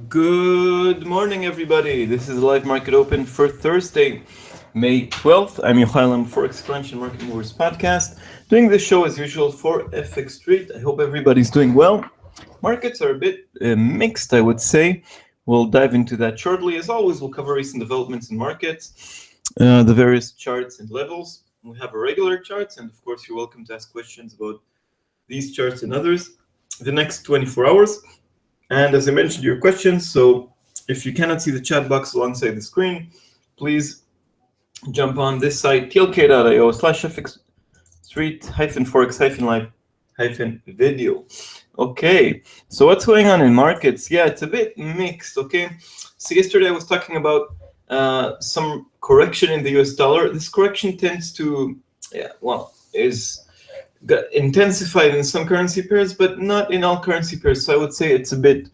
Good morning, everybody. This is Live Market Open for Thursday, May 12th. I'm Yochailam Forex Crunch and Market Movers podcast. Doing this show as usual for FX Street. I hope everybody's doing well. Markets are a bit mixed, I would say. We'll dive into that shortly. As always, we'll cover recent developments in markets, the various charts and levels. We have our regular charts, and of course, you're welcome to ask questions about these charts and others the next 24 hours. And as I mentioned, your questions. So if you cannot see the chat box alongside the screen, please jump on this site, tlk.io/fxstreet-forex-live-video. Okay, so what's going on in markets? Yeah, it's a bit mixed, okay? So yesterday I was talking about some correction in the US dollar. This correction tends to, is got intensified in some currency pairs, but not in all currency pairs. So I would say it's a bit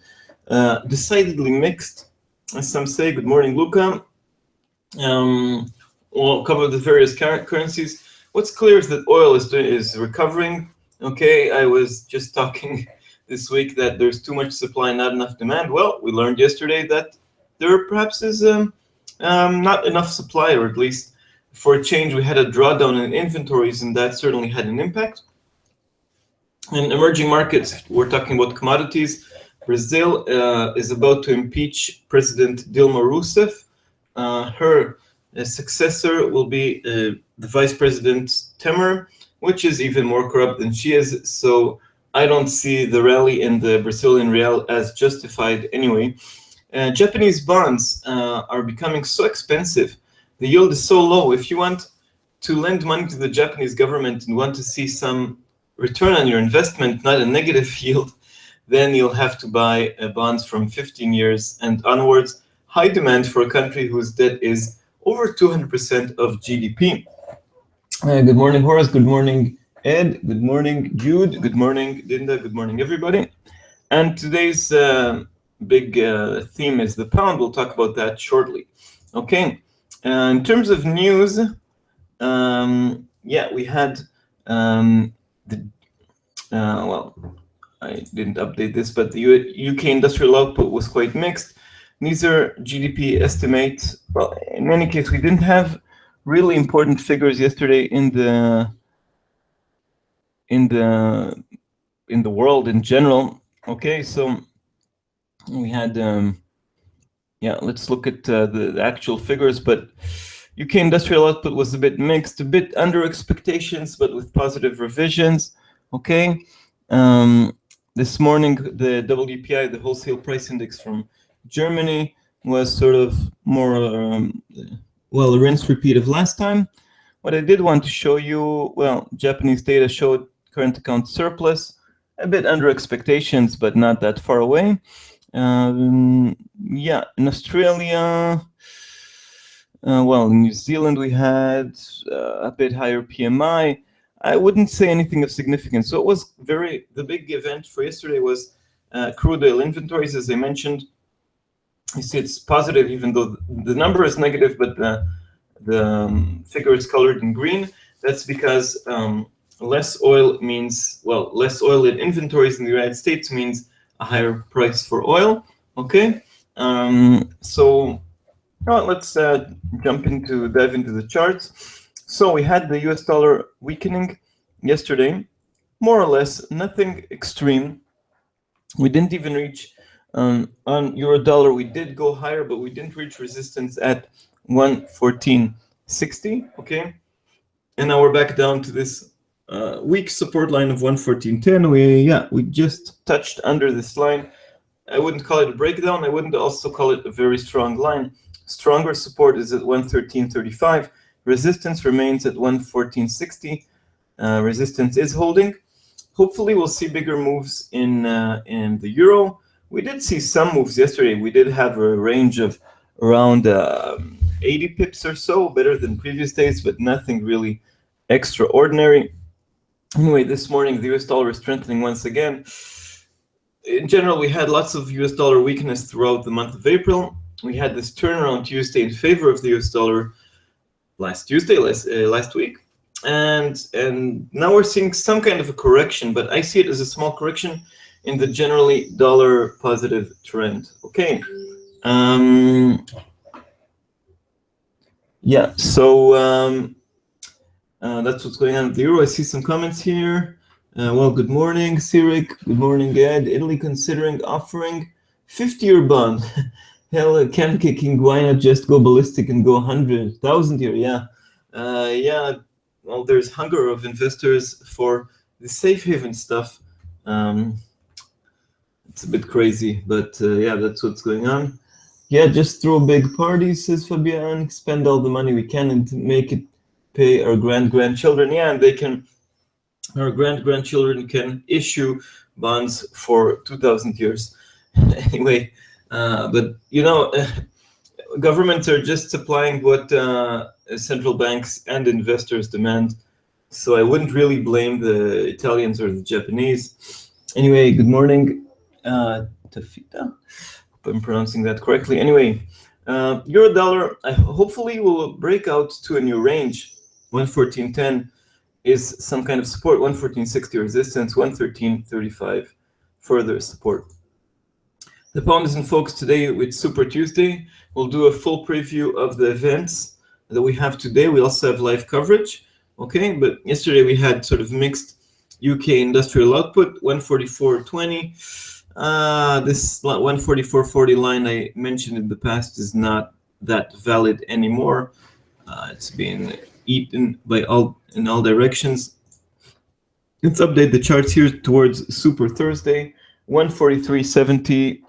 decidedly mixed, as some say. Good morning, Luca. We'll cover the various currencies. What's clear is that oil is recovering. Okay, I was just talking this week that there's too much supply, not enough demand. Well, we learned yesterday that there perhaps is not enough supply, or at least for a change, we had a drawdown in inventories, and that certainly had an impact. In emerging markets, we're talking about commodities. Brazil is about to impeach President Dilma Rousseff. Her successor will be the Vice President Temer, which is even more corrupt than she is. So I don't see the rally in the Brazilian real as justified anyway. Japanese bonds are becoming so expensive. The yield is so low. If you want to lend money to the Japanese government and want to see some return on your investment, not a negative yield, then you'll have to buy bonds from 15 years and onwards. High demand for a country whose debt is over 200% of GDP. Good morning, Horace. Good morning, Ed. Good morning, Jude. Good morning, Linda. Good morning, everybody. And today's big theme is the pound. We'll talk about that shortly. Okay. In terms of news, we had I didn't update this, but the UK industrial output was quite mixed. Neither GDP estimates. Well, in any case, we didn't have really important figures yesterday in the world in general. Okay, so we had. Let's look at the actual figures, but UK industrial output was a bit mixed, a bit under expectations, but with positive revisions. Okay. This morning, the WPI, the wholesale price index from Germany, was sort of more, a rinse repeat of last time. What I did want to show you, Japanese data showed current account surplus, a bit under expectations, but not that far away. In Australia, in New Zealand, we had a bit higher PMI. I wouldn't say anything of significance. So it was the big event for yesterday was crude oil inventories, as I mentioned. You see it's positive, even though the number is negative, but the figure is colored in green. That's because less oil in inventories in the United States means a higher price for oil. Okay, let's dive into the charts. So we had the US dollar weakening yesterday, more or less, nothing extreme. We didn't even reach on euro dollar. We did go higher, but we didn't reach resistance at 114.60. Okay, and now we're back down to this weak support line of 114.10. We just touched under this line. I wouldn't call it a breakdown. I wouldn't also call it a very strong line. Stronger support is at 113.35. Resistance remains at 114.60. Resistance is holding. Hopefully, we'll see bigger moves in the euro. We did see some moves yesterday. We did have a range of around 80 pips or so, better than previous days, but nothing really extraordinary. Anyway, this morning, the US dollar is strengthening once again. In general, we had lots of US dollar weakness throughout the month of April. We had this turnaround Tuesday in favor of the US dollar last week. And now we're seeing some kind of a correction, but I see it as a small correction in the generally dollar positive trend. Okay. Yeah, so that's what's going on with the euro. I see some comments here. Well, good morning, Sirik. Good morning, Ed. Italy considering offering 50-year bond. Hell, can kicking. Why not just go ballistic and go 100,000 year? Yeah. Yeah. Well, there's hunger of investors for the safe haven stuff. It's a bit crazy, but yeah, that's what's going on. Yeah, just throw big parties, says Fabian. Spend all the money we can and make it pay our grandchildren. Yeah, and they can. Our grandchildren can issue bonds for 2,000 years. Anyway, but you know, governments are just supplying what central banks and investors demand. So I wouldn't really blame the Italians or the Japanese. Anyway, good morning, Tafita. Hope I'm pronouncing that correctly. Anyway, euro dollar hopefully will break out to a new range. 114.10 is some kind of support. 114.60 resistance. 113.35 further support. The pound is in focus today with Super Tuesday. We'll do a full preview of the events that we have today. We also have live coverage. Okay, but yesterday we had sort of mixed UK industrial output, 144.20. This 144.40 line I mentioned in the past is not that valid anymore. It's been eaten by in all directions. Let's update the charts here towards Super Thursday. 143.70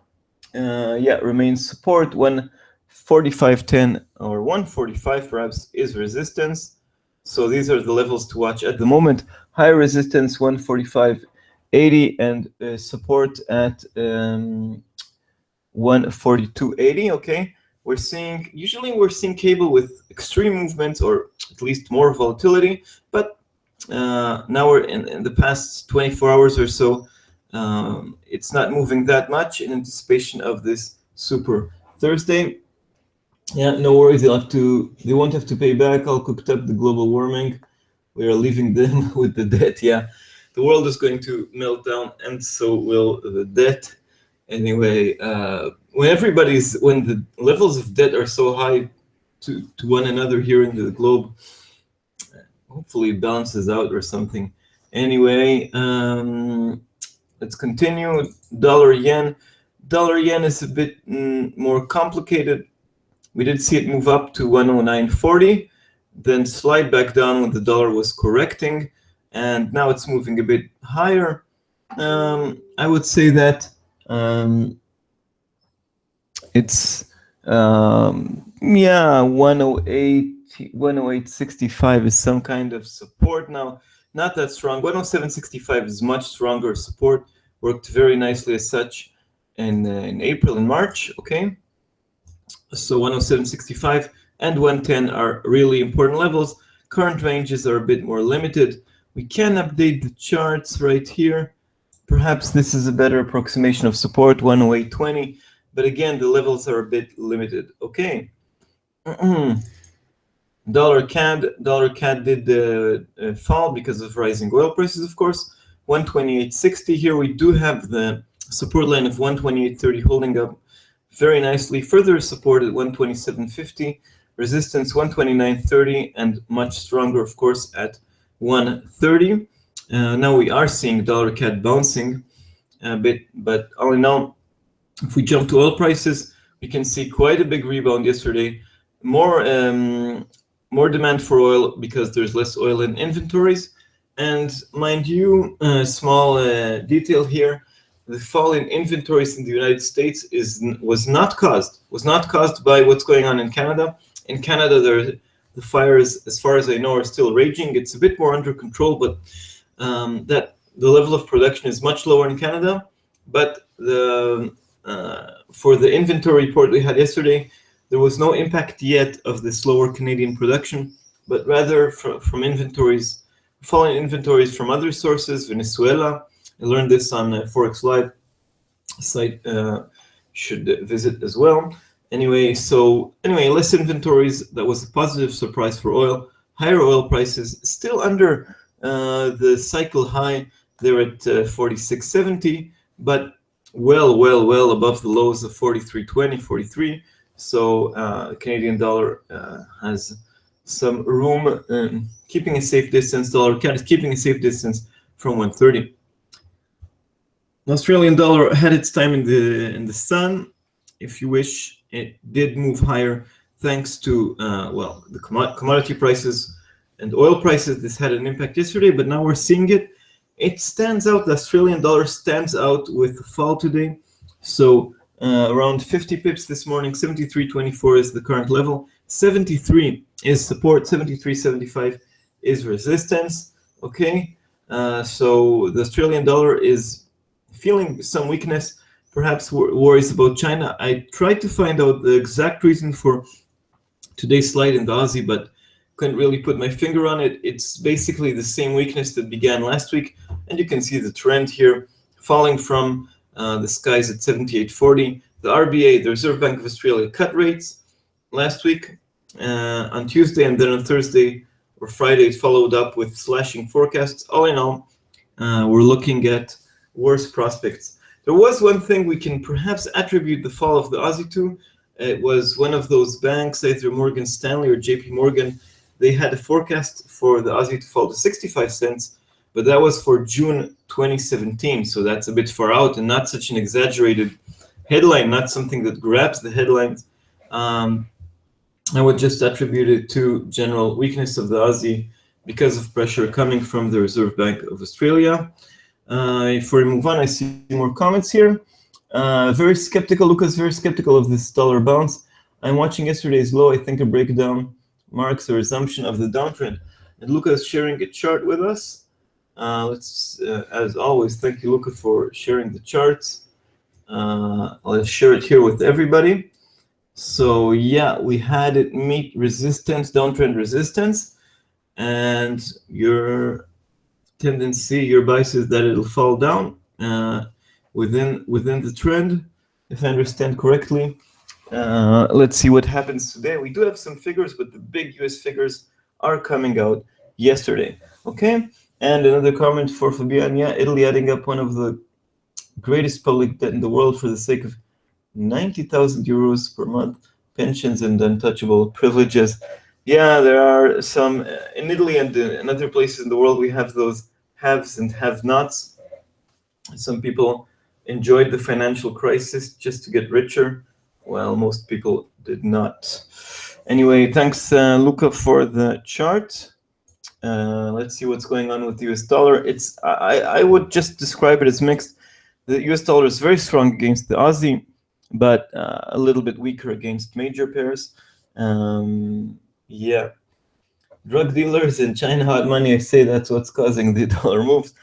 yeah, remains support. 145.10 or 145 perhaps is resistance. So these are the levels to watch at the moment. High resistance 145.80 and support at 142.80. Okay, usually we're seeing cable with extreme movements or at least more volatility, but now we're in the past 24 hours or so. It's not moving that much in anticipation of this Super Thursday. Yeah, no worries. They won't have to pay back. All cooked up. The global warming. We are leaving them with the debt. Yeah, the world is going to melt down, and so will the debt. Anyway, when the levels of debt are so high to one another here in the globe, hopefully it balances out or something. Anyway, let's continue. Dollar yen. Dollar yen is a bit more complicated. We did see it move up to 109.40, then slide back down when the dollar was correcting, and now it's moving a bit higher. I would say that it's yeah, 108.65 is some kind of support now. Not that strong. 107.65 is much stronger support. Worked very nicely as such in April and March. Okay. So 107.65 and 110 are really important levels. Current ranges are a bit more limited. We can update the charts right here. Perhaps this is a better approximation of support, 108.20. But again, the levels are a bit limited. Okay. Dollar CAD did fall because of rising oil prices, of course. 128.60. Here we do have the support line of 128.30 holding up very nicely. Further support at 127.50, resistance 129.30, and much stronger, of course, at 130. Now we are seeing dollar CAD bouncing a bit, but all in all, if we jump to oil prices, we can see quite a big rebound yesterday. More demand for oil because there's less oil in inventories. And mind you, small detail here. The fall in inventories in the United States was not caused by what's going on in Canada. In Canada, the fires, as far as I know, are still raging. It's a bit more under control, but that the level of production is much lower in Canada. But for the inventory report we had yesterday, there was no impact yet of the slower Canadian production, but rather from inventories, falling inventories from other sources, Venezuela. I learned this on Forex Live site, should visit as well. Anyway, less inventories. That was a positive surprise for oil. Higher oil prices, still under the cycle high. They're at 46.70. but well above the lows of 43.20, 43. So Canadian dollar has some room, keeping a safe distance. Dollar CAD is keeping a safe distance from 130. The Australian dollar had its time in the sun, if you wish. It did move higher thanks to the commodity prices and oil prices. This had an impact yesterday, but now we're seeing it. It stands out. The Australian dollar stands out with the fall today. So around 50 pips this morning. 73.24 is the current level. 73 is support. 73.75 is resistance. Okay. So the Australian dollar is feeling some weakness, perhaps worries about China. I tried to find out the exact reason for today's slide in the Aussie, but couldn't really put my finger on it. It's basically the same weakness that began last week, and you can see the trend here, falling from the skies at 78.40. The RBA, the Reserve Bank of Australia, cut rates last week on Tuesday, and then on Thursday or Friday it followed up with slashing forecasts. All in all, we're looking at worse prospects. There was one thing we can perhaps attribute the fall of the Aussie to. It was one of those banks, either Morgan Stanley or JP Morgan. They had a forecast for the Aussie to fall to 65 cents, but that was for June 2017. So that's a bit far out and not such an exaggerated headline, not something that grabs the headlines. I would just attribute it to general weakness of the Aussie because of pressure coming from the Reserve Bank of Australia. Before we move on, I see more comments here. Very skeptical. Lucas, very skeptical of this dollar bounce. I'm watching yesterday's low. I think a breakdown marks a resumption of the downtrend. And Luca is sharing a chart with us. Let's, as always, thank you, Luca, for sharing the charts. I'll share it here with everybody. So yeah, we had it meet resistance, downtrend resistance, and your tendency, your bias is that it'll fall down within the trend, if I understand correctly. Let's see what happens today. We do have some figures, but the big US figures are coming out yesterday. Okay, and another comment for Fabian. Yeah, Italy adding up one of the greatest public debt in the world for the sake of 90,000 euros per month, pensions and untouchable privileges. Yeah, there are some in Italy and in other places in the world. We have those haves and have-nots. Some people enjoyed the financial crisis just to get richer, while most people did not. Anyway, thanks, Luca, for the chart. Let's see what's going on with the US dollar. I would just describe it as mixed. The US dollar is very strong against the Aussie, but a little bit weaker against major pairs. Yeah, drug dealers in China, hot money. I say that's what's causing the dollar moves.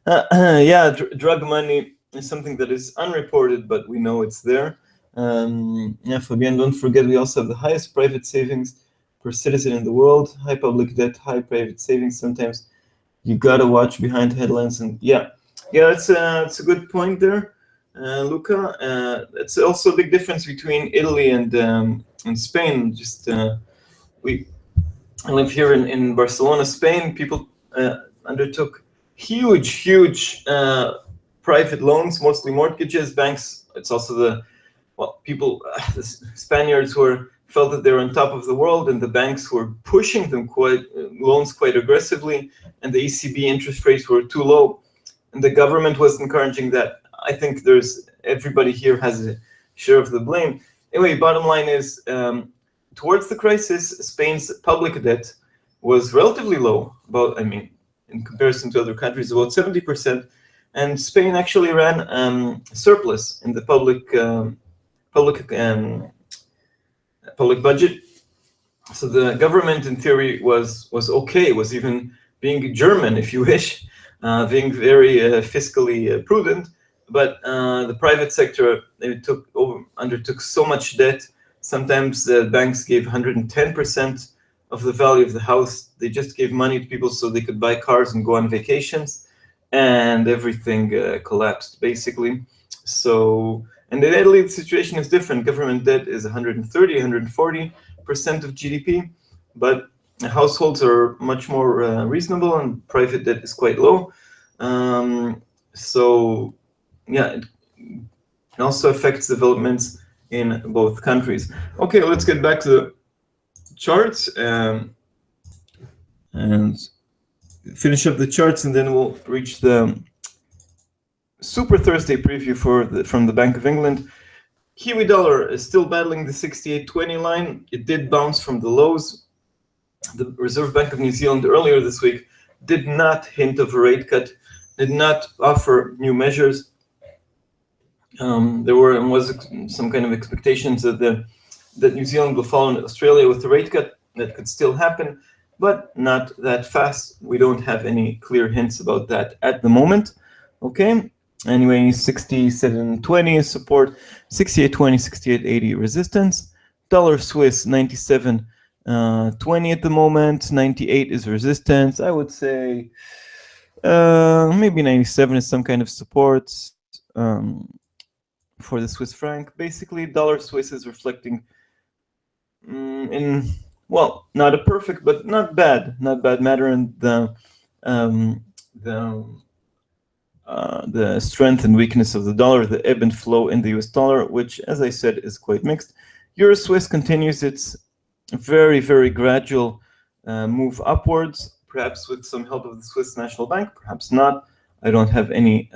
Yeah, drug money is something that is unreported, but we know it's there. Yeah, Fabian, don't forget we also have the highest private savings per citizen in the world. High public debt, high private savings. Sometimes you gotta watch behind headlines, and yeah, it's a good point there, Luca. It's also a big difference between Italy and Spain. Just I live here in Barcelona, Spain. People undertook huge private loans, mostly mortgages, banks. It's also the Spaniards felt that they were on top of the world, and the banks were pushing them loans quite aggressively, and the ECB interest rates were too low, and the government was encouraging that. I think everybody here has a share of the blame. Anyway, bottom line is, towards the crisis, Spain's public debt was relatively low, in comparison to other countries, about 70%, and Spain actually ran surplus in the public budget. So the government, in theory, was okay, was even being German, if you wish, being very fiscally prudent. But the private sector undertook so much debt. Sometimes banks gave 110% of the value of the house. They just gave money to people so they could buy cars and go on vacations, and everything collapsed, basically. So, and in Italy, the situation is different. Government debt is 130, 140% of GDP, but households are much more reasonable, and private debt is quite low. So yeah, it also affects developments in both countries. Okay, let's get back to the charts and finish up the charts, and then we'll reach the Super Thursday preview from the Bank of England. Kiwi dollar is still battling the 68.20 line. It did bounce from the lows. The Reserve Bank of New Zealand earlier this week did not hint of a rate cut, did not offer new measures. There was some kind of expectations that New Zealand will follow Australia with a rate cut. That could still happen, but not that fast. We don't have any clear hints about that at the moment. Okay. Anyway, 67.20 is support, 68.20, 68.80 resistance. Dollar Swiss 97.20 at the moment. 98 is resistance. I would say maybe 97 is some kind of support for the Swiss franc. Basically, dollar Swiss is reflecting well, not a perfect, but not bad matter in the strength and weakness of the dollar, the ebb and flow in the US dollar, which, as I said, is quite mixed. Euro Swiss continues its very, very gradual move upwards, perhaps with some help of the Swiss National Bank, perhaps not. I don't have any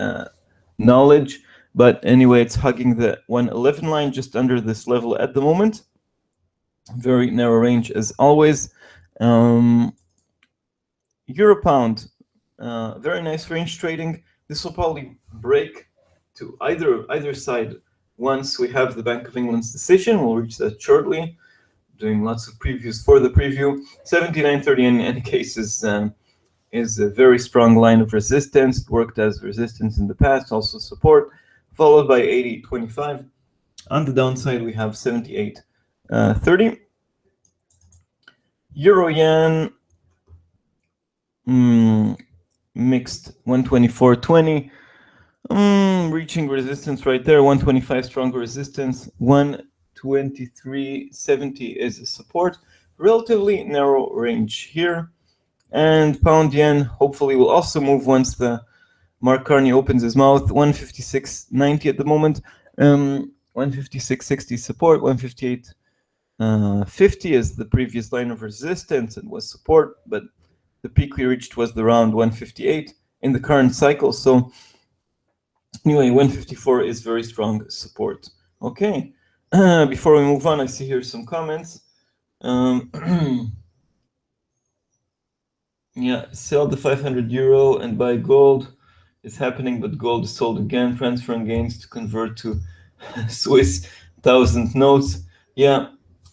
knowledge, but anyway, it's hugging the 111 line just under this level at the moment. Very narrow range as always. Euro pound, very nice range trading. This will probably break to either side once we have the Bank of England's decision. We'll reach that shortly. Doing lots of previews for the preview. 79.30 in any case is a very strong line of resistance. It worked as resistance in the past, also support, followed by 80.25. On the downside, we have 78.30. Euro yen mixed 124.20. Reaching resistance right there. 125 stronger resistance. 123.70 is a support. Relatively narrow range here. And pound yen hopefully will also move once the Mark Carney opens his mouth. 156.90 at the moment. 156.60 support. 158.50 is the previous line of resistance and was support, but the peak we reached was around 158 in the current cycle. So anyway, 154 is very strong support. Okay, before we move on, I see here some comments. Yeah, sell the 500 euro and buy gold. It's happening, but gold is sold again. Transferring gains to convert to Swiss 1,000 notes. Yeah,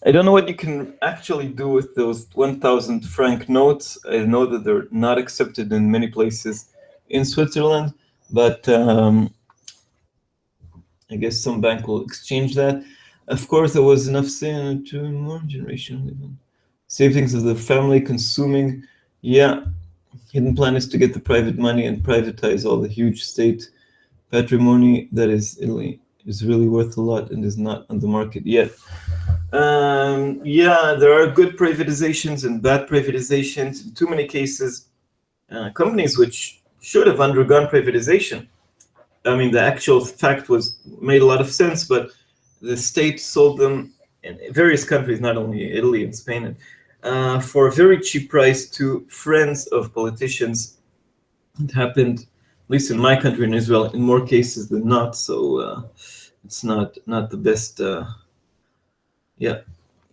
I don't know what you can actually do with those 1,000 franc notes. I know that they're not accepted in many places in Switzerland, but I guess some bank will exchange that. Of course, there was enough sin to more generation savings of the family consuming. Yeah, hidden plan is to get the private money and privatize all the huge state patrimony that is Italy is really worth a lot and is not on the market yet. Yeah, there are good privatizations and bad privatizations. In too many cases, companies which should have undergone privatization. I mean, the actual fact made a lot of sense, but the state sold them in various countries, not only Italy and Spain, for a very cheap price to friends of politicians. It happened, at least in my country, in Israel, in more cases than not. So it's not the best. Yeah,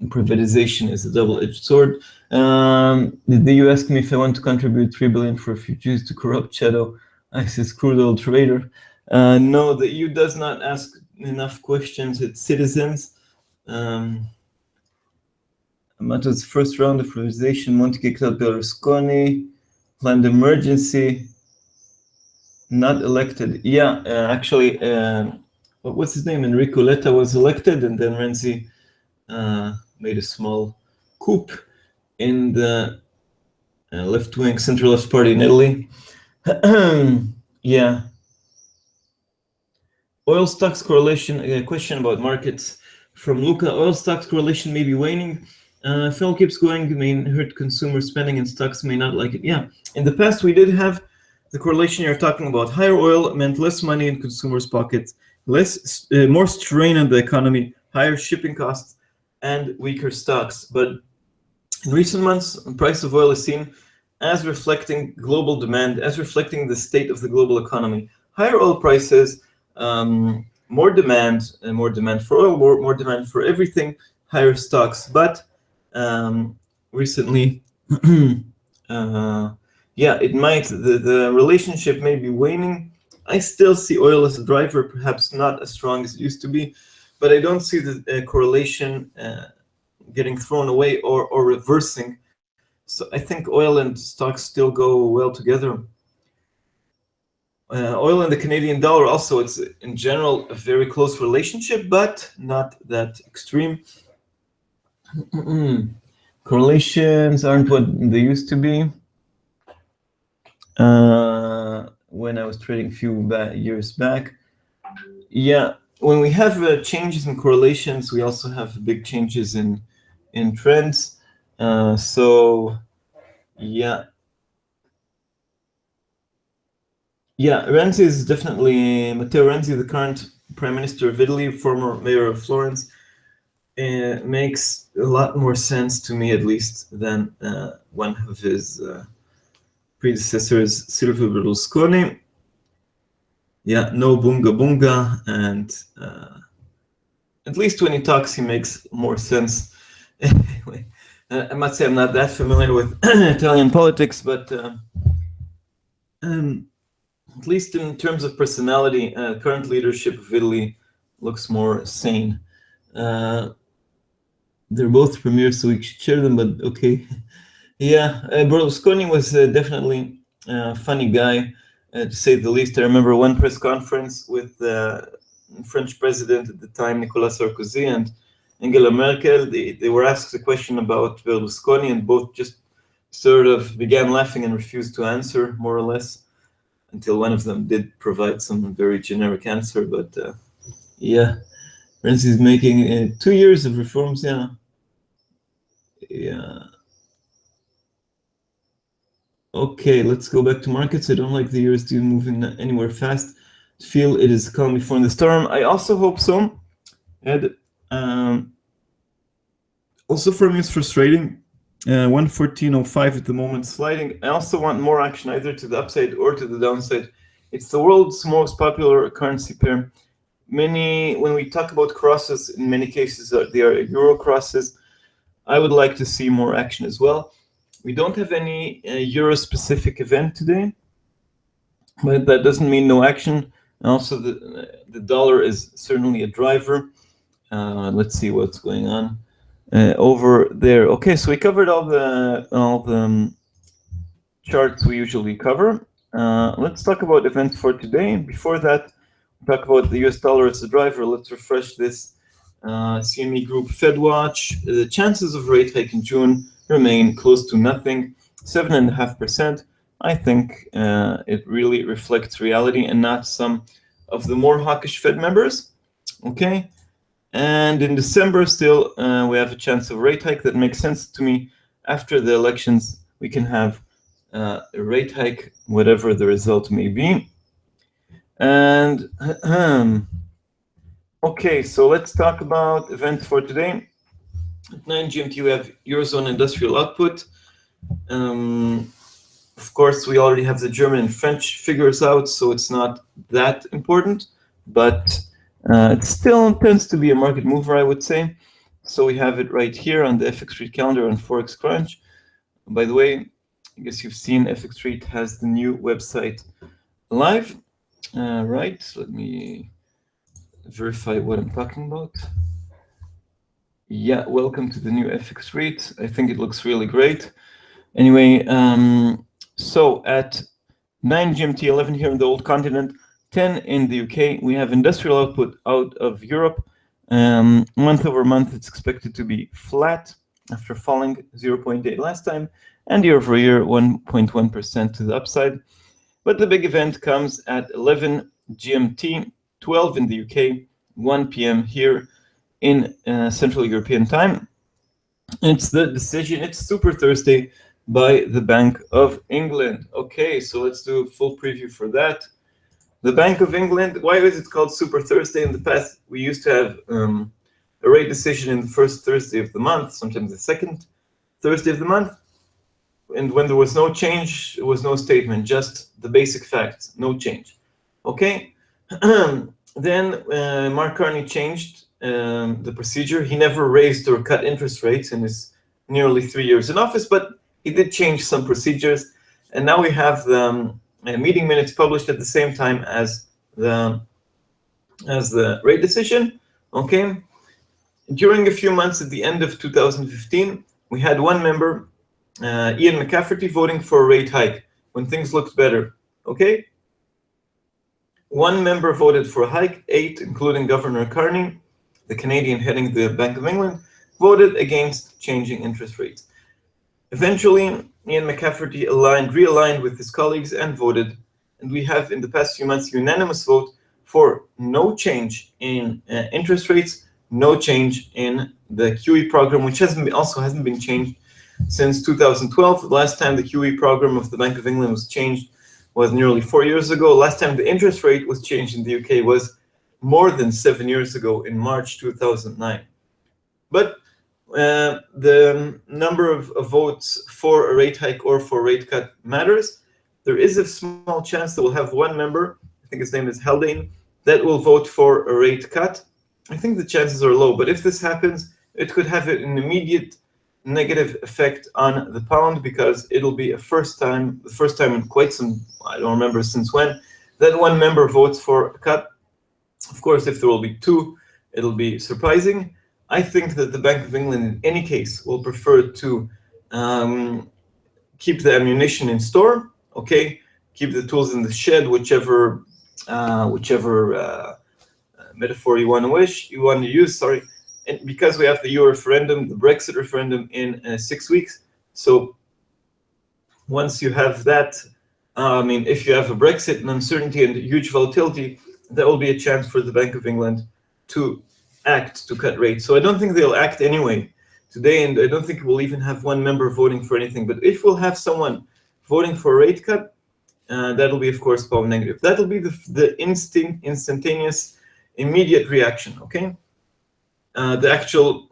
privatization is a double-edged sword. Did the EU ask me if I want to contribute 3 billion for refugees to corrupt shadow ISIS crude oil trader? No, the EU does not ask enough questions its citizens. Amato's first round of privatization, Monti kicked out Berlusconi, planned emergency, not elected. Yeah, actually, what's his name? Enrico Letta was elected, and then Renzi made a small coup in the left-wing center-left party in Italy. Yeah. Oil stocks correlation, a question about markets from Luca. Oil stocks correlation may be waning. If oil keeps going, it may hurt consumer spending and stocks may not like it. Yeah, in the past we did have the correlation you're talking about, higher oil meant less money in consumers' pockets, more strain on the economy, higher shipping costs, and weaker stocks. But in recent months, the price of oil is seen as reflecting global demand, as reflecting the state of the global economy. Higher oil prices, more demand for oil, more demand for everything, higher stocks. But recently, the relationship may be waning. I still see oil as a driver, perhaps not as strong as it used to be, but I don't see the correlation getting thrown away or reversing. So I think oil and stocks still go well together. Oil and the Canadian dollar also, it's in general a very close relationship, but not that extreme. Correlations aren't what they used to be. When I was trading a few years back. Yeah, when we have changes in correlations, we also have big changes in trends. So yeah, Renzi is definitely Matteo Renzi, the current Prime Minister of Italy, former mayor of Florence. Makes a lot more sense to me, at least, than one of his predecessors, Silvio Berlusconi. Yeah, no bunga bunga, and at least when he talks, he makes more sense. Anyway, I must say I'm not that familiar with Italian politics, but at least in terms of personality, current leadership of Italy looks more sane. They're both premiers, so we should share them, but okay. Yeah, Berlusconi was definitely a funny guy, to say the least. I remember one press conference with the French president at the time, Nicolas Sarkozy, and Angela Merkel. They were asked a question about Berlusconi, and both just sort of began laughing and refused to answer, more or less, until one of them did provide some very generic answer. But yeah, Renzi is making 2 years of reforms. Yeah. Okay, let's go back to markets. I don't like the USD moving anywhere fast. I feel it is calm before the storm. I also hope so. And also for me, it's frustrating. 114.05 at the moment, sliding. I also want more action, either to the upside or to the downside. It's the world's most popular currency pair. When we talk about crosses, in many cases, they are euro crosses. I would like to see more action as well. We don't have any euro-specific event today, but that doesn't mean no action. Also, the dollar is certainly a driver. Let's see what's going on over there. Okay, so we covered all the charts we usually cover. Let's talk about events for today. Before that, we'll talk about the US dollar as a driver. Let's refresh this. CME Group FedWatch. The chances of rate hike in June remain close to nothing, 7.5%. I think it really reflects reality and not some of the more hawkish Fed members. Okay, and in December still we have a chance of rate hike. That makes sense to me. After the elections, we can have a rate hike, whatever the result may be. And okay, so let's talk about events for today. At 9 GMT, we have Eurozone industrial output. Of course, we already have the German and French figures out, so it's not that important, but it still tends to be a market mover, I would say. So we have it right here on the FX Street calendar on Forex Crunch. By the way, I guess you've seen FX Street has the new website live. Right, let me verify what I'm talking about. Yeah, welcome to the new FX Street. I think it looks really great. Anyway, so at 9 GMT, 11 here in the old continent, 10 in the UK, we have industrial output out of Europe. Month over month, it's expected to be flat after falling 0.8 last time, and year over year, 1.1% to the upside. But the big event comes at 11 GMT, 12 in the UK, 1 p.m. here in Central European time. It's the decision. It's Super Thursday. by the Bank of England. Okay, so let's do a full preview for that. The Bank of England, why is it called Super Thursday? In the past, we used to have a rate decision in the first Thursday of the month, sometimes the second Thursday of the month. And when there was no change, there was no statement, just the basic facts, no change. Okay? Then Mark Carney changed the procedure. He never raised or cut interest rates in his nearly 3 years in office, but he did change some procedures. And now we have the meeting minutes published at the same time as the rate decision. Okay? During a few months at the end of 2015, we had one member, Ian McCafferty, voting for a rate hike when things looked better. Okay? One member voted for a hike, 8, including Governor Carney, the Canadian heading the Bank of England, voted against changing interest rates. Eventually, Ian McCafferty realigned with his colleagues and voted, and we have in the past few months unanimous vote for no change in interest rates, no change in the QE program, which also hasn't been changed since 2012. The last time the QE program of the Bank of England was changed was nearly 4 years ago. Last time the interest rate was changed in the UK was more than 7 years ago in March 2009. But the number of votes for a rate hike or for a rate cut matters. There is a small chance that we'll have one member, I think his name is Haldane, that will vote for a rate cut. I think the chances are low, but if this happens, it could have an immediate negative effect on the pound, because it'll be the first time in quite some, I don't remember since when, that one member votes for a cut. Of course, if there will be two, it'll be surprising. I think that the Bank of England, in any case, will prefer to keep the ammunition in store. Okay, keep the tools in the shed, whichever metaphor you want to use. Sorry. And because we have the EU referendum, the Brexit referendum in 6 weeks. So once you have that, if you have a Brexit and uncertainty and huge volatility, that will be a chance for the Bank of England to act to cut rates. So I don't think they'll act anyway today, and I don't think we'll even have one member voting for anything. But if we'll have someone voting for a rate cut, that'll be, of course, pound negative. That'll be the instantaneous, immediate reaction, okay? The actual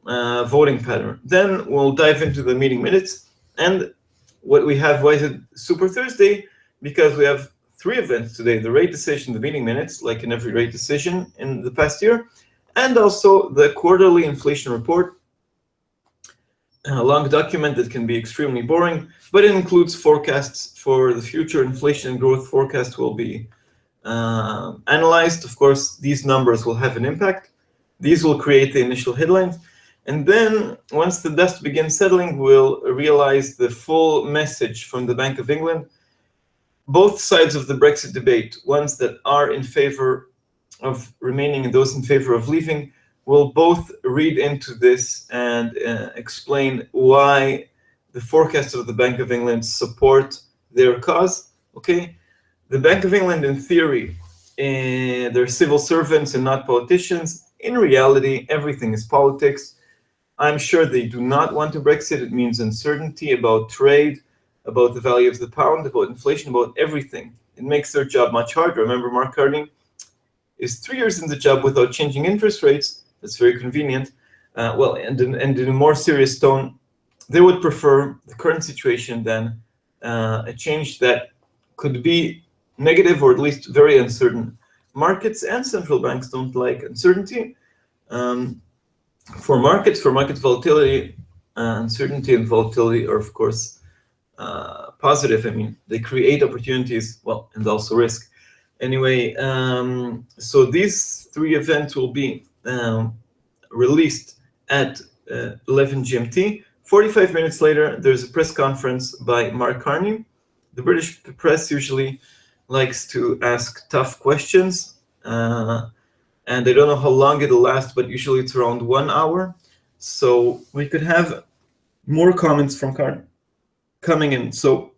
voting pattern. Then we'll dive into the meeting minutes. And what we have, why is it Super Thursday? Because we have 3 events today: the rate decision, the meeting minutes, like in every rate decision in the past year, and also the quarterly inflation report, a long document that can be extremely boring, but it includes forecasts for the future. Inflation and growth forecast will be analyzed. Of course, these numbers will have an impact. These will create the initial headlines. And then once the dust begins settling, we'll realize the full message from the Bank of England. Both sides of the Brexit debate, ones that are in favor of remaining and those in favor of leaving, will both read into this and explain why the forecasts of the Bank of England support their cause. Okay, the Bank of England, in theory, they're civil servants and not politicians. In reality, everything is politics. I'm sure they do not want to Brexit. It means uncertainty about trade, about the value of the pound, about inflation, about everything. It makes their job much harder. Remember, Mark Carney is 3 years in the job without changing interest rates. That's very convenient. And in a more serious tone, they would prefer the current situation than a change that could be negative or at least very uncertain. Markets and central banks don't like uncertainty. For market volatility, uncertainty and volatility are, of course, positive. I mean, they create opportunities, well, and also risk. Anyway, so these 3 events will be released at 11 GMT. 45 minutes later, there's a press conference by Mark Carney. The British press usually likes to ask tough questions, and I don't know how long it'll last, but usually it's around 1 hour. So we could have more comments from Carney coming in. So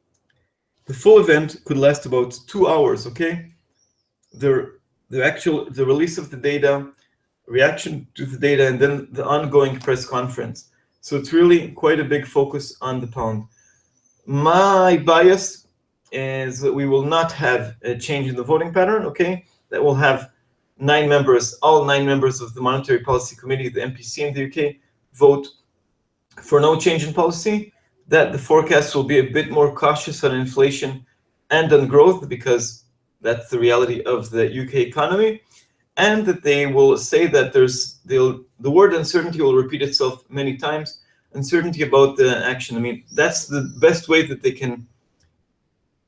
the full event could last about 2 hours, okay? The release of the data, reaction to the data, and then the ongoing press conference. So it's really quite a big focus on the pound. My bias is that we will not have a change in the voting pattern, okay? That will have 9 members, all 9 members of the Monetary Policy Committee, the MPC in the UK, vote for no change in policy, that the forecast will be a bit more cautious on inflation and on growth, because that's the reality of the UK economy, and that they will say that the word uncertainty will repeat itself many times. Uncertainty about the action. I mean, that's the best way that they can.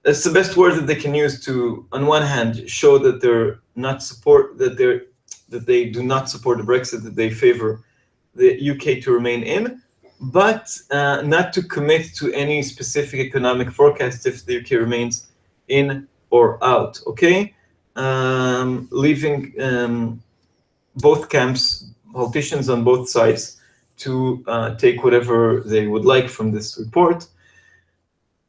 That's the best word that they can use to, on one hand, show that they do not support the Brexit, that they favor the UK to remain in, but not to commit to any specific economic forecast if the UK remains in or out. Okay, leaving both camps, politicians on both sides, to take whatever they would like from this report.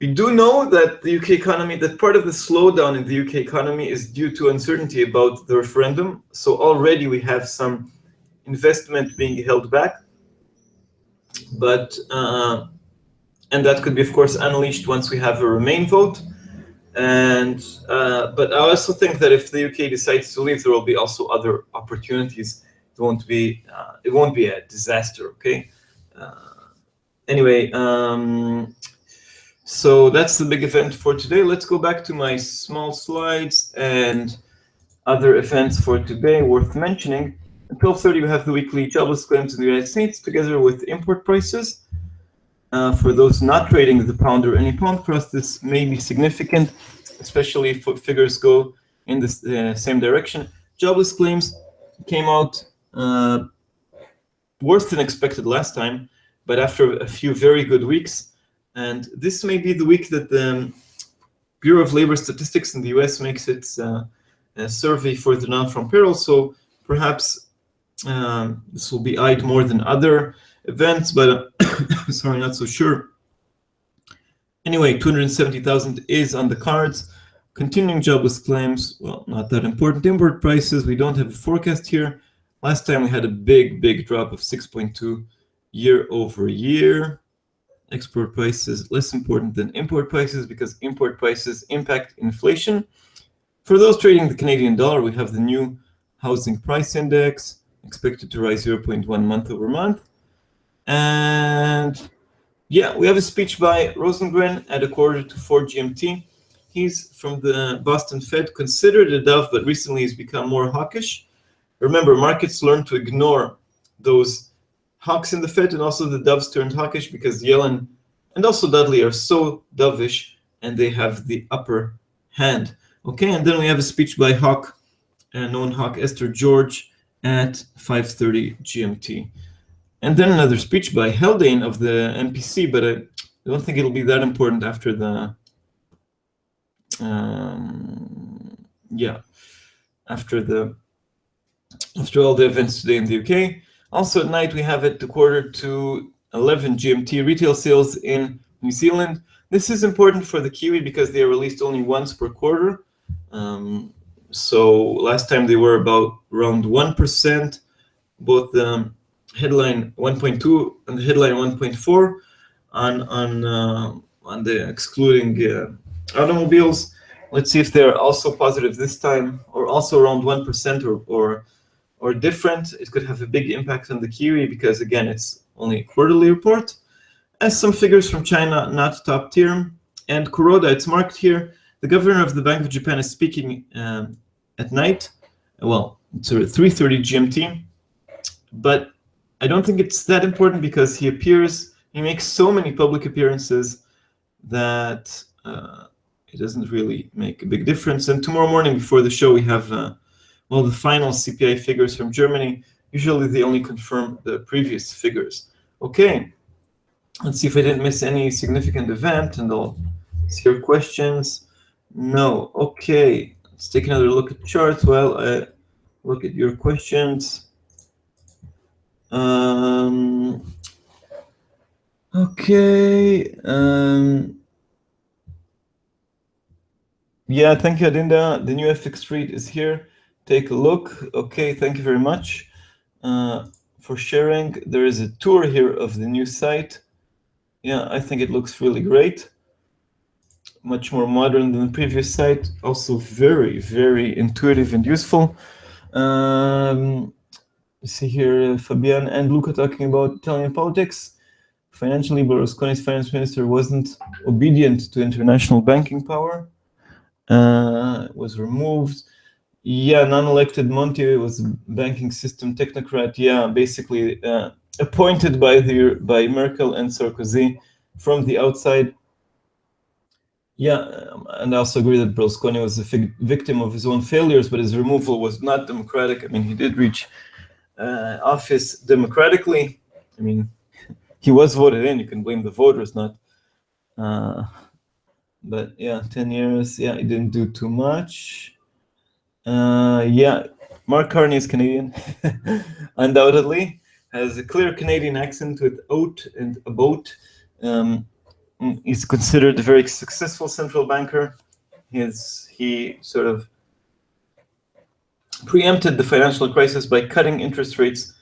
We do know that the UK economy, that part of the slowdown in the UK economy is due to uncertainty about the referendum. So already we have some investment being held back, but and that could be, of course, unleashed once we have a Remain vote. And but I also think that if the UK decides to leave, there will be also other opportunities. It won't be a disaster. Okay. Anyway, so that's the big event for today. Let's go back to my small slides and other events for today worth mentioning. At 12:30, we have the weekly jobless claims in the United States, together with import prices. For those not trading the pound or any pound, for us, this may be significant, especially if figures go in the same direction. Jobless claims came out worse than expected last time, but after a few very good weeks. And this may be the week that the Bureau of Labor Statistics in the US makes its survey for the non-farm payroll. So perhaps this will be eyed more than other events, but sorry, not so sure. Anyway, 270,000 is on the cards. Continuing jobless claims, well, not that important. Import prices, we don't have a forecast here. Last time we had a big drop of 6.2 year over year. Export prices, less important than import prices, because import prices impact inflation. For those trading the Canadian dollar, we have the new housing price index, expected to rise 0.1 month over month. And yeah, we have a speech by Rosengren at 3:45 GMT. He's from the Boston Fed, considered a dove, but recently he's become more hawkish. Remember, markets learn to ignore those hawks in the Fed, and also the doves turned hawkish because Yellen and also Dudley are so dovish, and they have the upper hand. Okay, and then we have a speech by hawk, known hawk Esther George at 5:30 GMT. And then another speech by Haldane of the MPC, but I don't think it'll be that important after the after all the events today in the UK. Also at night, we have at 11:15 GMT retail sales in New Zealand. This is important for the Kiwi because they are released only once per quarter. So last time they were around 1%, both the headline 1.2 and the headline 1.4 on the excluding automobiles. Let's see if they're also positive this time, or also around 1% or different. It could have a big impact on the Kiwi because, again, it's only a quarterly report. As some figures from China, not top tier. And Kuroda, it's marked here. The governor of the Bank of Japan is speaking at night. Well, it's 3:30 GMT. But I don't think it's that important because he makes so many public appearances that it doesn't really make a big difference. And tomorrow morning before the show, we have the final CPI figures from Germany. Usually they only confirm the previous figures. Okay, let's see if I didn't miss any significant event, and I'll see your questions. No. Okay, let's take another look at charts while I look at your questions. Okay. Yeah, thank you, Adinda. The new FX rate is here. Take a look. Okay, thank you very much for sharing. There is a tour here of the new site. Yeah, I think it looks really great. much more modern than the previous site. Also very, very intuitive and useful. See here, Fabian and Luca talking about Italian politics. Financially, Berlusconi's finance minister wasn't obedient to international banking power. Was removed. Yeah, non-elected Monti was a banking system technocrat. Yeah, basically appointed by Merkel and Sarkozy from the outside. Yeah, and I also agree that Berlusconi was a victim of his own failures, but his removal was not democratic. I mean, he did reach office democratically. I mean, he was voted in. You can blame the voters, not. But yeah, 10 years. Yeah, he didn't do too much. Yeah, Mark Carney is Canadian, undoubtedly. Has a clear Canadian accent with oat and a boat. He's considered a very successful central banker. He sort of preempted the financial crisis by cutting interest rates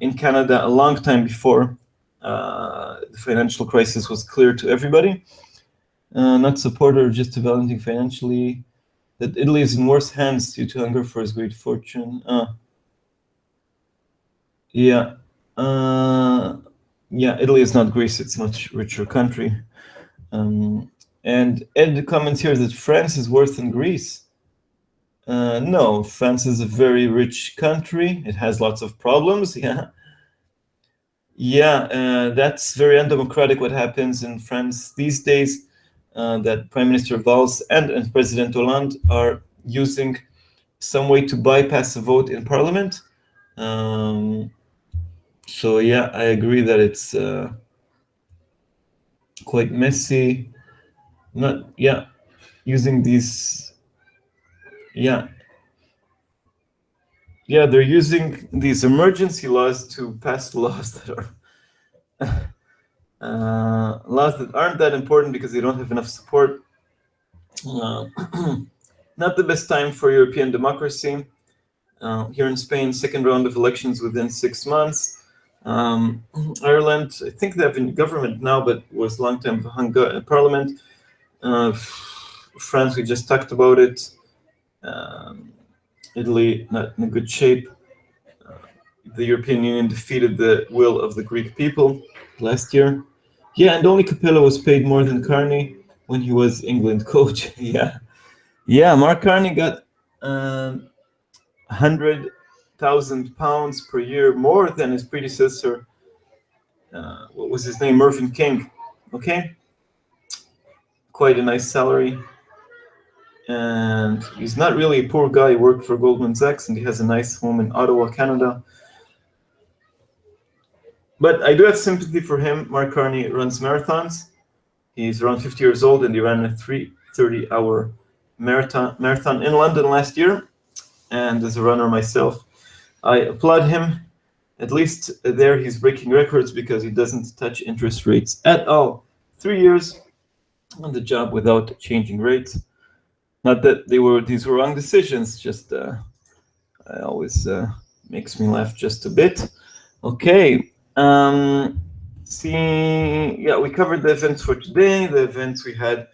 in Canada a long time before the financial crisis was clear to everybody. Not supporter, just developing financially. That Italy is in worse hands due to hunger for his great fortune. Yeah. Yeah, Italy is not Greece. It's a much richer country. And Ed comments here that France is worse than Greece. No, France is a very rich country. It has lots of problems. Yeah. Yeah, that's very undemocratic what happens in France these days. That Prime Minister Valls and President Hollande are using some way to bypass a vote in Parliament. So yeah, I agree that it's quite messy. Using these. Yeah, they're using these emergency laws to pass laws that are laws that aren't that important because they don't have enough support. Not the best time for European democracy. Here in Spain, second round of elections within 6 months. Ireland, I think they have a government now, but was long time parliament. France, we just talked about it. Italy, not in a good shape. The European Union defeated the will of the Greek people last year. Yeah, and only Capello was paid more than Carney when he was England coach. Yeah, Mark Carney got £100,000 per year more than his predecessor. What was his name? Mervyn King. Okay, quite a nice salary. And he's not really a poor guy. He worked for Goldman Sachs and he has a nice home in Ottawa, Canada. But I do have sympathy for him. Mark Carney runs marathons. He's around 50 years old and he ran a 30-hour marathon in London last year. And as a runner myself, I applaud him. At least there he's breaking records because he doesn't touch interest rates at all. 3 years on the job without changing rates. Not that these were wrong decisions, just I always makes me laugh just a bit. Okay. We covered the events for today, the events we had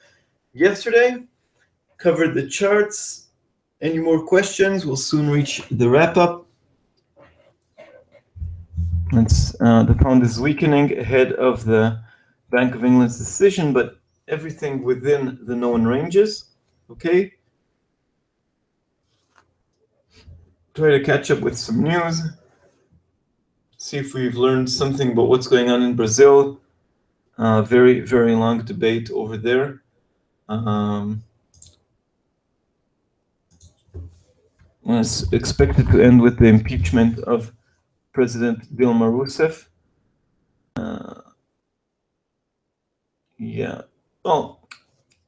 yesterday, covered the charts. Any more questions? We'll soon reach the wrap-up. The pound is weakening ahead of the Bank of England's decision, but everything within the known ranges. Okay. Try to catch up with some news. See if we've learned something about what's going on in Brazil. Very, very long debate over there. Was expected to end with the impeachment of President Dilma Rousseff. Well,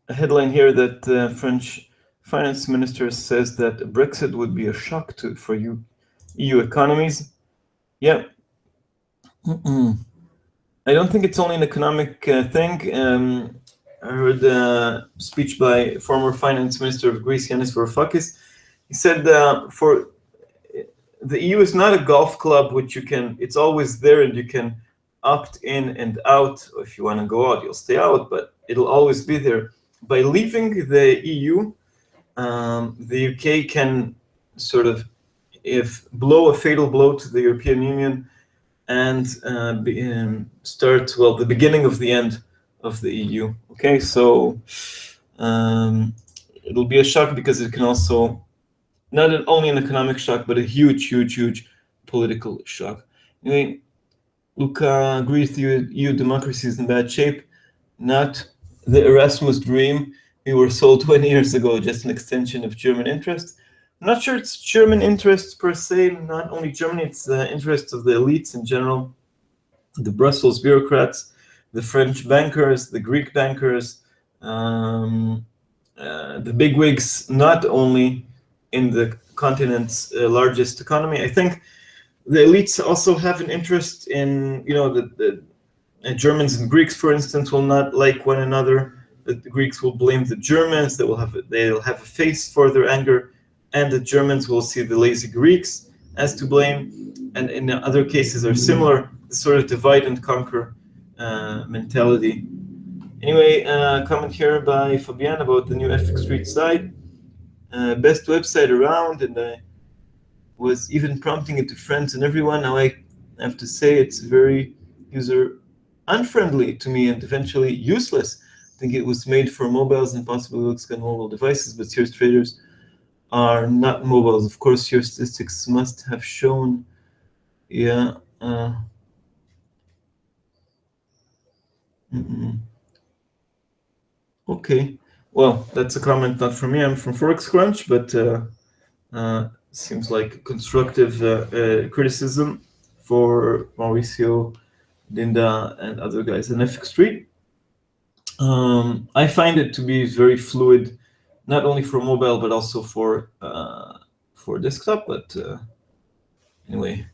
a headline here that French finance minister says that Brexit would be a shock for EU economies. Yeah. I don't think it's only an economic thing. I heard a speech by former finance minister of Greece, Yanis Varoufakis. He said for the EU is not a golf club which it's always there and you can opt in and out. If you want to go out, you'll stay out, but it'll always be there. by leaving the EU, the UK can sort of blow a fatal blow to the European Union and start, well, the beginning of the end of the EU. Okay, so it'll be a shock because it can also, not only an economic shock, but a huge political shock. Anyway, Luca agrees with you, EU democracy is in bad shape. Not the Erasmus dream we were sold 20 years ago, just an extension of German interest. I'm not sure it's German interests per se, not only Germany, it's the interests of the elites in general, the Brussels bureaucrats, the French bankers, the Greek bankers, the bigwigs, not only in the continent's largest economy. I think the elites also have an interest in, the Germans and Greeks, for instance, will not like one another. The Greeks will blame the Germans. They'll have a face for their anger, and the Germans will see the lazy Greeks as to blame. And in other cases are similar, the sort of divide and conquer mentality. Anyway, comment here by Fabian about the new FX Street site. Best website around, and I was even prompting it to friends and everyone. Now I have to say it's very user unfriendly to me and eventually useless. I think it was made for mobiles and possibly looks on mobile devices, but serious traders are not mobiles. Of course, your statistics must have shown. Yeah. Okay. Well, that's a comment not from me. I'm from Forex Crunch, but seems like constructive criticism for Mauricio, Linda, and other guys in FX Street. I find it to be very fluid, not only for mobile but also for desktop. But anyway,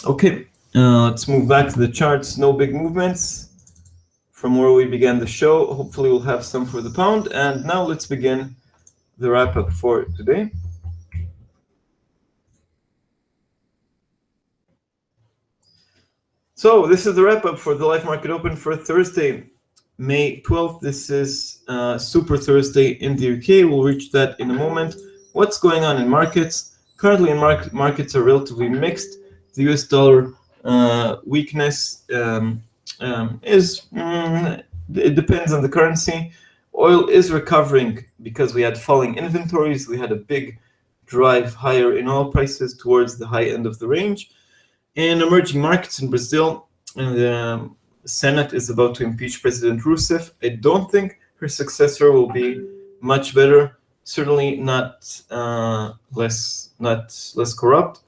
okay. Let's move back to the charts. No big movements from where we began the show. Hopefully, we'll have some for the pound. And now let's begin the wrap up for today. So this is the wrap up for the live market open for Thursday, May 12th. This is Super Thursday in the UK. We'll reach that in a moment. What's going on in markets? Currently, markets are relatively mixed. The US dollar weakness it depends on the currency. Oil is recovering because we had falling inventories. We had a big drive higher in oil prices towards the high end of the range. In emerging markets in Brazil, the Senate is about to impeach President Rousseff. I don't think her successor will be much better. Certainly not less corrupt.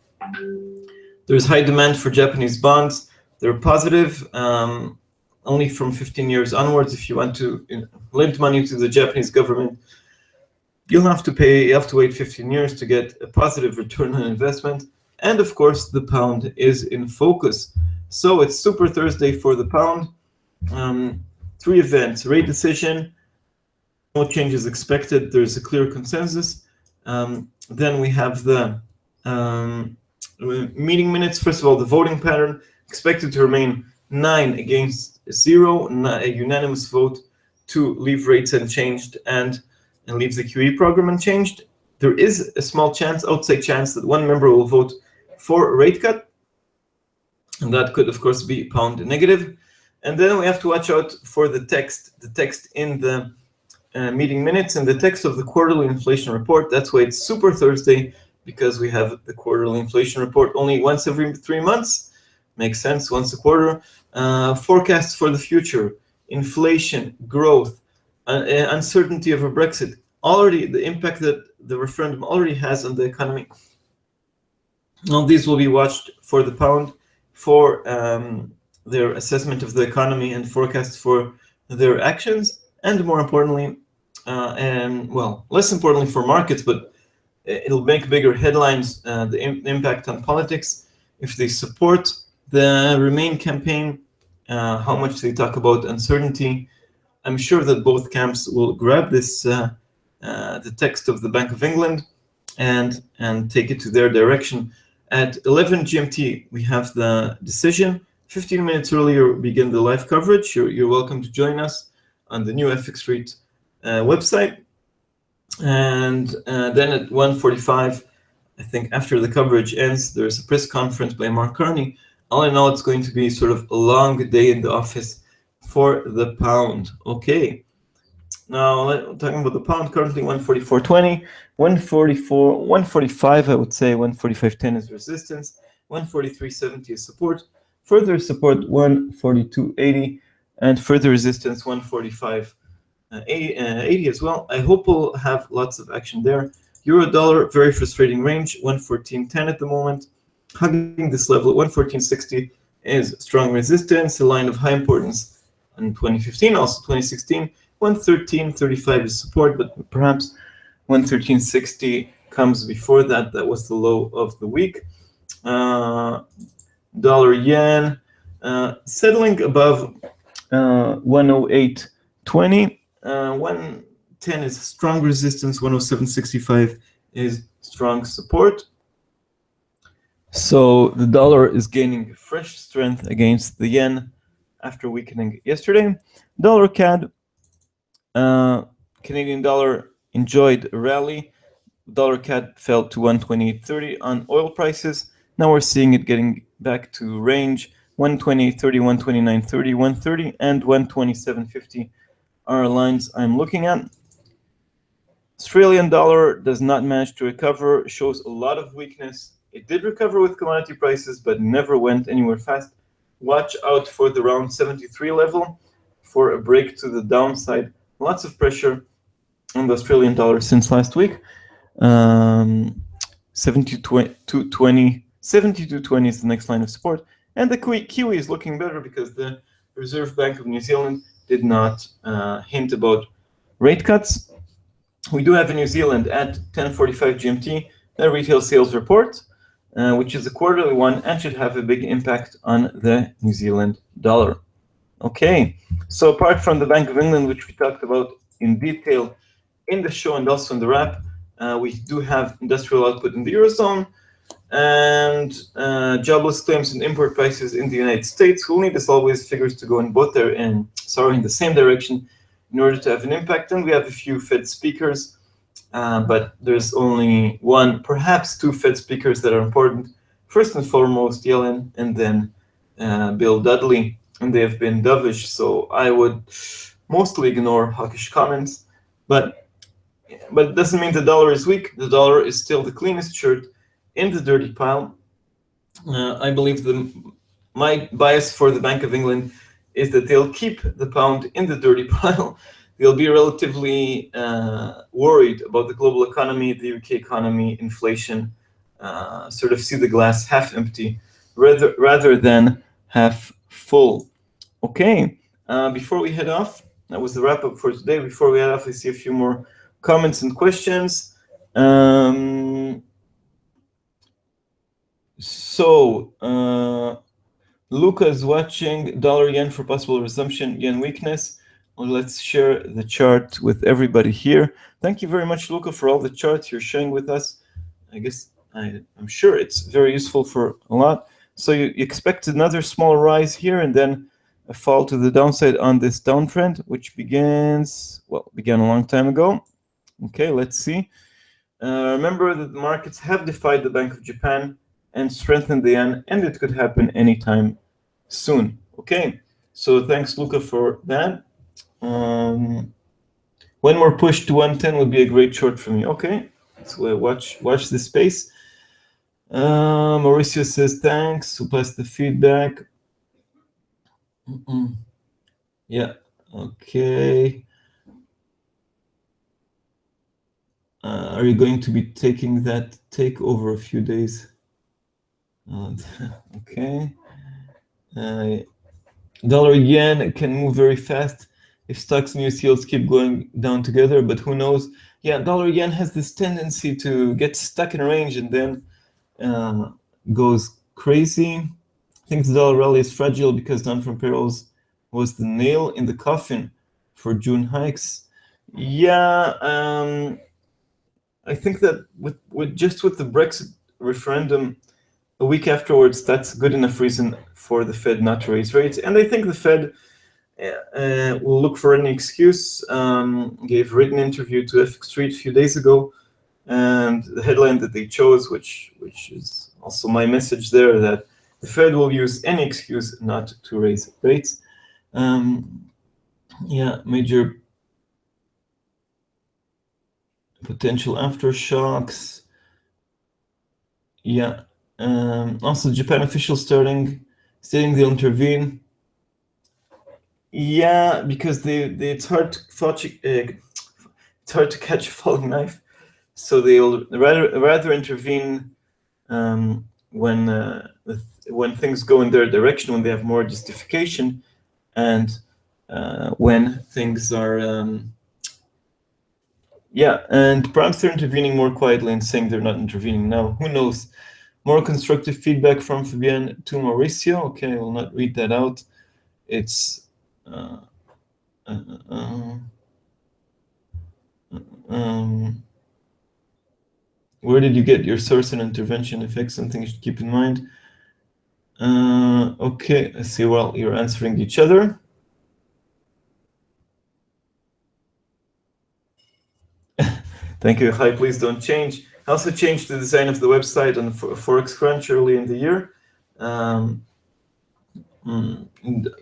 There's high demand for Japanese bonds. They're positive, only from 15 years onwards. If you want to lend money to the Japanese government, you have to wait 15 years to get a positive return on investment. And of course, the pound is in focus. So it's Super Thursday for the pound. 3 events: rate decision, no changes expected. There's a clear consensus. Then we have the meeting minutes. First of all, the voting pattern expected to remain 9 against 0, a unanimous vote to leave rates unchanged and leave the QE program unchanged. There is a small chance, outside chance, that one member will vote for a rate cut, and that could, of course, be pound negative. And then we have to watch out for the text in the meeting minutes and the text of the quarterly inflation report. That's why it's Super Thursday, because we have the quarterly inflation report only once every 3 months. Makes sense, once a quarter. Forecasts for the future, inflation, growth, uncertainty over Brexit, already the impact that the referendum already has on the economy. All these will be watched for the pound, for their assessment of the economy and forecasts for their actions, and more importantly, less importantly for markets, but it'll make bigger headlines, the impact on politics, if they support the Remain campaign, how much they talk about uncertainty. I'm sure that both camps will grab this, the text of the Bank of England, and take it to their direction. At 11 GMT, we have the decision. 15 minutes earlier, we begin the live coverage. You're welcome to join us on the new FX Rate website. And then at 1:45, I think after the coverage ends, there's a press conference by Mark Carney. All in all, it's going to be sort of a long day in the office for the pound. Okay. Now, talking about the pound, currently 144.20, 145, I would say 145.10 is resistance, 143.70 is support, further support 142.80, and further resistance 145.80 as well. I hope we'll have lots of action there. Euro dollar, very frustrating range, 114.10 at the moment. Hugging this level at 114.60 is strong resistance, a line of high importance in 2015, also 2016. 113.35 is support, but perhaps 113.60 comes before that. That was the low of the week. Dollar yen settling above 108.20. 110 is strong resistance. 107.65 is strong support. So the dollar is gaining fresh strength against the yen after weakening yesterday. Dollar CAD. Canadian dollar enjoyed a rally. Dollar CAD fell to 128.30 on oil prices. Now we're seeing it getting back to range 128.30, 129.30, 130, and 127.50 are lines I'm looking at. Australian dollar does not manage to recover, shows a lot of weakness. It did recover with commodity prices, but never went anywhere fast. Watch out for the round 73 level for a break to the downside. Lots of pressure on the Australian dollar since last week. 72.20 is the next line of support. And the Kiwi is looking better because the Reserve Bank of New Zealand did not hint about rate cuts. We do have in New Zealand at 10:45 GMT a retail sales report, which is a quarterly one and should have a big impact on the New Zealand dollar. Okay, so apart from the Bank of England, which we talked about in detail in the show and also in the wrap, we do have industrial output in the Eurozone and jobless claims and import prices in the United States. We'll need, as always, figures to go in both in the same direction in order to have an impact. And we have a few Fed speakers, but there's only one, perhaps two Fed speakers that are important. First and foremost, Yellen, and then Bill Dudley. And they have been dovish, so I would mostly ignore hawkish comments. But it doesn't mean the dollar is weak. The dollar is still the cleanest shirt in the dirty pile. I believe my bias for the Bank of England is that they'll keep the pound in the dirty pile. They'll be relatively worried about the global economy, the UK economy, inflation, sort of see the glass half empty rather than half full. Okay, before we head off, that was the wrap up for today. Before we head off, I see a few more comments and questions. Luca is watching dollar yen for possible resumption, yen weakness. Well, let's share the chart with everybody here. Thank you very much, Luca, for all the charts you're sharing with us. I guess I'm sure it's very useful for a lot. So you expect another small rise here and then a fall to the downside on this downtrend, which began a long time ago. Okay, let's see. Remember that the markets have defied the Bank of Japan and strengthened the yen, and it could happen anytime soon. Okay, so thanks, Luca, for that. One more push to 110 would be a great short for me. Okay, so watch this space. Mauricio says thanks. We'll pass the feedback. Yeah, okay. Are you going to be taking that takeover a few days? Okay. Dollar yen can move very fast if stocks and US yields keep going down together, but who knows? Yeah, dollar yen has this tendency to get stuck in a range and then goes crazy. I think the dollar rally is fragile because non-farm payrolls was the nail in the coffin for June hikes. Yeah, I think that with the Brexit referendum, a week afterwards, that's good enough reason for the Fed not to raise rates. And I think the Fed will look for any excuse. Gave a written interview to FX Street a few days ago, and the headline that they chose, which is also my message there, that the Fed will use any excuse not to raise rates. Yeah, major potential aftershocks. Yeah. Also, Japan officials stating they'll intervene. Yeah, because it's hard to catch a falling knife, so they'll rather intervene when things go in their direction, when they have more justification, and when things are and perhaps they're intervening more quietly and saying they're not intervening now. Who knows? More constructive feedback from Fabienne to Mauricio. Okay, I will not read that out. It's where did you get your source and intervention effects? Something you should keep in mind. Okay, I see. Well, you're answering each other. Thank you. Hi, please don't change. I also changed the design of the website on Forex Crunch early in the year.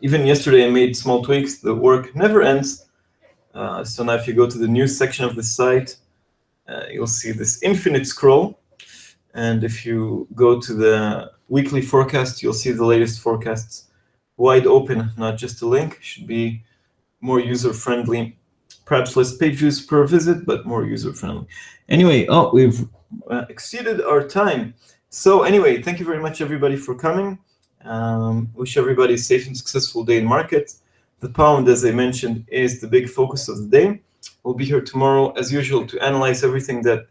Even yesterday, I made small tweaks. The work never ends. So now if you go to the news section of the site, you'll see this infinite scroll. And if you go to the weekly forecast, you'll see the latest forecasts wide open, not just a link. Should be more user-friendly. Perhaps less page views per visit, but more user-friendly. Anyway, we've exceeded our time. So anyway, thank you very much, everybody, for coming. Wish everybody a safe and successful day in market. The pound, as I mentioned, is the big focus of the day. We'll be here tomorrow, as usual, to analyze everything that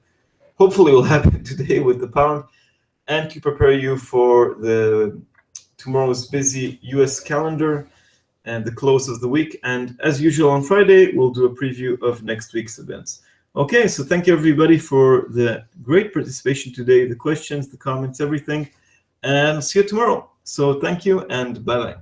hopefully will happen today with the pound and to prepare you for tomorrow's busy US calendar and the close of the week. And as usual on Friday, we'll do a preview of next week's events. Okay, so thank you everybody for the great participation today, the questions, the comments, everything, and see you tomorrow. So thank you and bye-bye.